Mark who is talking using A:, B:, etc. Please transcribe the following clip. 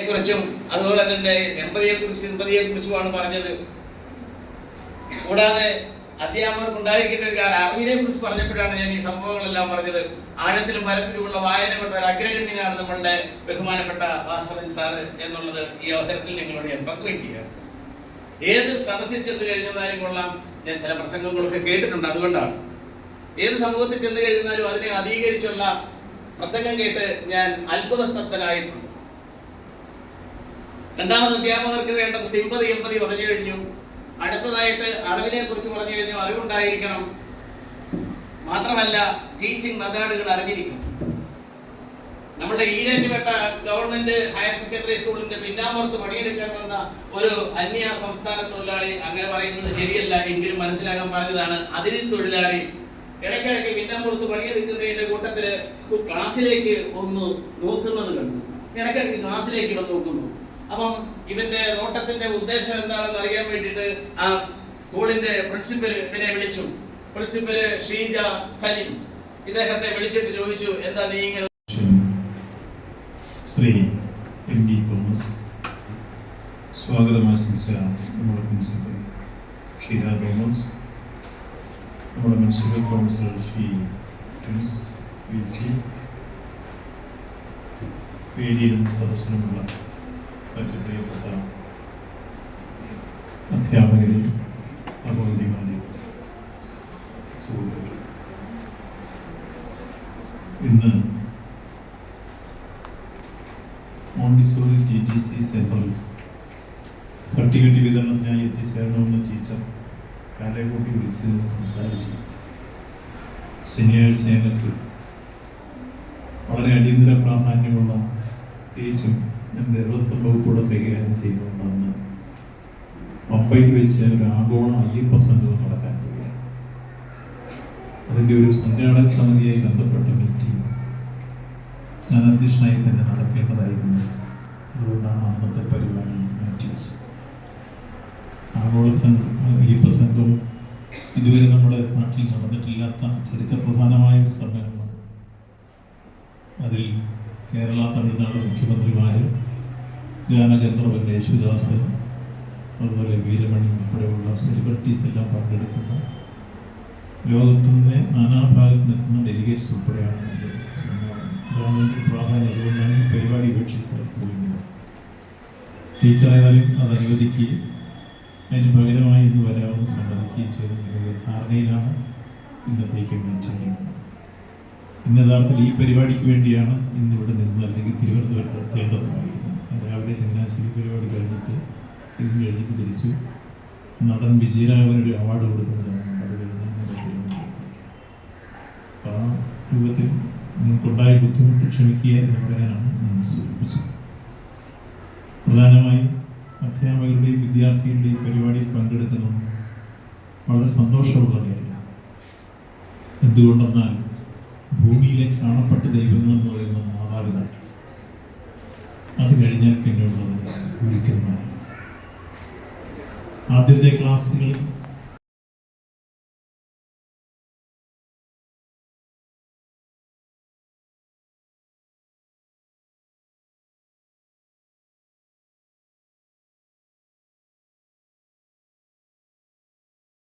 A: കുറിച്ചും അതുപോലെ തന്നെ സിമ്പതിയെക്കുറിച്ചുമാണ് പറഞ്ഞത്. കൂടാതെ അധ്യാപകർക്ക് ഉണ്ടായിരിക്കേണ്ട ഒരു കാര്യം അറിവിനെ കുറിച്ച് പറഞ്ഞപ്പോഴാണ് ഞാൻ ഈ സംഭവങ്ങളെല്ലാം പറഞ്ഞത്. ആഴത്തിലും പരത്തിലുമുള്ള വായന കൊണ്ട് ഒരു അഗ്രഗണ്യനാണ് നമ്മളുടെ ബഹുമാനപ്പെട്ട വാസവൻ സാറ് എന്നുള്ളത് ഈ അവസരത്തിൽ നിങ്ങളോട് ഞാൻ പങ്കുവയ്ക്കുകയാണ്. ഏത് സദസ്സിൽ ചെന്ന് കഴിഞ്ഞാലും കൊള്ളാം, ഞാൻ ചില പ്രസംഗങ്ങളൊക്കെ കേട്ടിട്ടുണ്ട്. അതുകൊണ്ടാണ് ഏത് സമൂഹത്തിൽ ചെന്ന് കഴിഞ്ഞാലും അതിനെ അധികരിച്ചുള്ള പ്രസംഗം കേട്ട് ഞാൻ അത്ഭുതസ്തബ്ധനായിട്ടുണ്ട്. രണ്ടാമത് അധ്യാപകർക്ക് വേണ്ടത് സിമ്പതി എമ്പതി പറഞ്ഞു കഴിഞ്ഞു. അടുത്തതായിട്ട് അറിവിനെ കുറിച്ച് പറഞ്ഞു കഴിഞ്ഞു. അറിവുണ്ടായിരിക്കണം. മാത്രമല്ല ടീച്ചിങ് മെത്തേഡുകൾ അറിഞ്ഞിരിക്കണം. നമ്മുടെ ഈരാറ്റുപേട്ട ഗവൺമെന്റ് ഹയർ സെക്കൻഡറി സ്കൂളിന്റെ പിന്നാമ്പുറത്ത് പണിയെടുക്കാൻ വന്ന ഒരു അന്യ സംസ്ഥാന തൊഴിലാളി, അങ്ങനെ പറയുന്നത് ശരിയല്ല എങ്കിലും മനസ്സിലാക്കാൻ പറഞ്ഞതാണ്, അതിഥി തൊഴിലാളി ഇടയ്ക്കിടയ്ക്ക് പിന്നാമ്പുറത്ത് പണിയെടുക്കുന്നതിന്റെ കൂട്ടത്തില് സ്കൂൾ ക്ലാസ്സിലേക്ക് ഒന്ന് നോക്കുന്നത് കണ്ടു. ഇടയ്ക്കിടയ്ക്ക് ക്ലാസ്സിലേക്ക് വന്ന് നോക്കുന്നു. അപ്പം ഇവന്റെ നോട്ടത്തിന്റെ ഉദ്ദേശം എന്താണെന്ന് അറിയാൻ വേണ്ടിയിട്ട് ആ സ്കൂളിന്റെ പ്രിൻസിപ്പലിനെ വിളിച്ചു. പ്രിൻസിപ്പല് ഷീജ സലിം ഇദ്ദേഹത്തെ വിളിച്ചിട്ട് ചോദിച്ചു, എന്താ നീ ഇങ്ങനെ?
B: ശ്രീ എം ഡി തോമസ്, സ്വാഗതം ആശംസിച്ച നമ്മുടെ പ്രിൻസിപ്പൽ ഷീജ തോമസ്, നമ്മുടെ municipal councillor Shri V C, വേദിയിലും സദസ്സിലുമുള്ള മറ്റു പ്രിയപ്പെട്ട അധ്യാപകരെ, സഹോദരിമാരെ, സുഹൃത്തുക്കളെ, ഇന്ന് മോണ്ടിസോറി TTC സെന്ററിൽ സർട്ടിഫിക്കറ്റ് വിതരണത്തിനായി എത്തിച്ചേരണമെന്ന് ടീച്ചർ കാലക്കൂട്ടി വിളിച്ച് സംസാരിച്ചു. ശനിയാഴ്ച ഞങ്ങൾക്ക് വളരെ അടിയന്തര പ്രാധാന്യമുള്ള, പ്രത്യേകിച്ചും ഞാൻ ദേവസ്വം വകുപ്പോടെ കൈകാര്യം ചെയ്യുന്നുണ്ടെന്ന് പമ്പയിൽ വെച്ച് ഒരു ആഗോള അയ്യപ്പ സംഘം നടക്കാൻ പോവുകയാണ്. അതിൻ്റെ ഒരു സംഘാടക സമിതിയായി ബന്ധപ്പെട്ട മീറ്റിംഗ് ഞാൻ അധ്യക്ഷനായി തന്നെ നടക്കേണ്ടതായിരുന്നു. അതുകൊണ്ടാണ് അന്നത്തെ പരിപാടി മാറ്റിവെച്ചത്. ആഗോള സംഘം, അയ്യപ്പ സംഘം ഇതുവരെ നമ്മുടെ നാട്ടിൽ നടന്നിട്ടില്ലാത്ത ചരിത്രപ്രധാനമായ ഒരു സമ്മേളനം. അതിൽ കേരള, തമിഴ്നാട് മുഖ്യമന്ത്രിമാരും ഗാനഗന്ധർവൻ യേശുദാസ്, അതുപോലെ വീരമണി ഉൾപ്പെടെയുള്ള സെലിബ്രിറ്റീസ് എല്ലാം പങ്കെടുക്കുന്ന, ലോകത്തിൻ്റെ നാനാഭാഗത്ത് നിൽക്കുന്ന ഡെലിഗേറ്റ്സ് ഉൾപ്പെടെയാണ് അതാണ് പ്രാധാന്യം. അതുകൊണ്ടാണ് ഈ പരിപാടി ഉപേക്ഷിച്ച് പോകുന്നത്. ടീച്ചർ ഏതായാലും അത് അനുവദിക്കുകയും അതിന് പകരമായി ഇന്ന് വരാമെന്ന് സമ്മതിക്കുകയും ചെയ്ത് നിങ്ങളുടെ ധാരണയിലാണ് ഇന്നത്തേക്ക് മാറ്റുന്നത്. ഇന്ന് യഥാർത്ഥത്തിൽ ഈ പരിപാടിക്ക് വേണ്ടിയാണ് ഇന്നിവിടെ നിന്ന് അല്ലെങ്കിൽ തിരുവനന്തപുരത്ത് എത്തേണ്ടതുമായിരുന്നു. രാവിലെ ചങ്ങനാശ്ശേരി പരിപാടി കഴിഞ്ഞിട്ട് ഇതിന് കഴിഞ്ഞിട്ട് തിരിച്ചു നടൻ വിജയരാഘവനൊരു അവാർഡ് കൊടുക്കുന്ന ചടങ്ങുണ്ട്. അത് കഴിഞ്ഞ് തിരുവനന്തപുരത്തേക്ക്. അപ്പോൾ ആ രൂപത്തിൽ നിങ്ങൾക്കുണ്ടായ ബുദ്ധിമുട്ട് ക്ഷമിക്കുക എന്ന് പറയാനാണ് ഞാൻ സൂചിപ്പിച്ചത്. പ്രധാനമായും അധ്യാപകരുടെയും വിദ്യാർത്ഥികളുടെയും പരിപാടിയിൽ പങ്കെടുക്കുന്നത് വളരെ സന്തോഷമുള്ള കാര്യമാണ്. എന്തുകൊണ്ടെന്നാൽ ഭൂമിയിലെ കാണപ്പെട്ട ദൈവങ്ങൾ എന്ന് പറയുന്ന മാതാപിതാക്കൾ, അത് കഴിഞ്ഞാൽ പിന്നെയുള്ളത് ഗുരുക്കന്മാരാണ്. ആദ്യത്തെ ക്ലാസ്സുകളിൽ